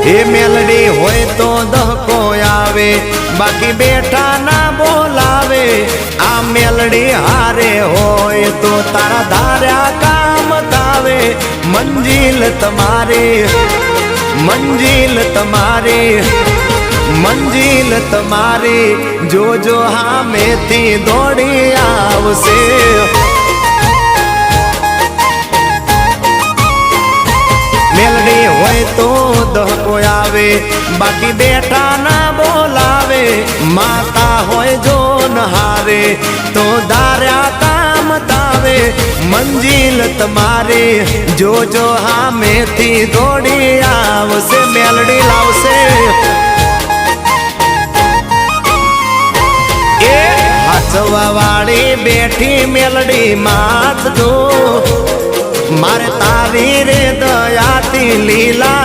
એ મેલડી હોય તો દહકો આવે, બાકી બેઠા ના બોલાવે। આ મેલડી હારે હોય તો તારા ધાર્યા કામ થાવે। મંજિલ તમારી, મંજિલ તમારી, મંજિલ તમારી જોજો હામેથી દોડી આવશે। મેલડી હોય તો દહકો આવે, બાકી બેઠા ના બોલાવે। માતા હોય જો નહારે તો ધાર્યા કામ થાવે। મંજિલ તમારી જોજો હામેથી દોડી આવશે, મેલડી લાવશે। એ હાચવા વાળી બેઠી મેલડી માત જો, મારે તારી રે દયાથી લીલા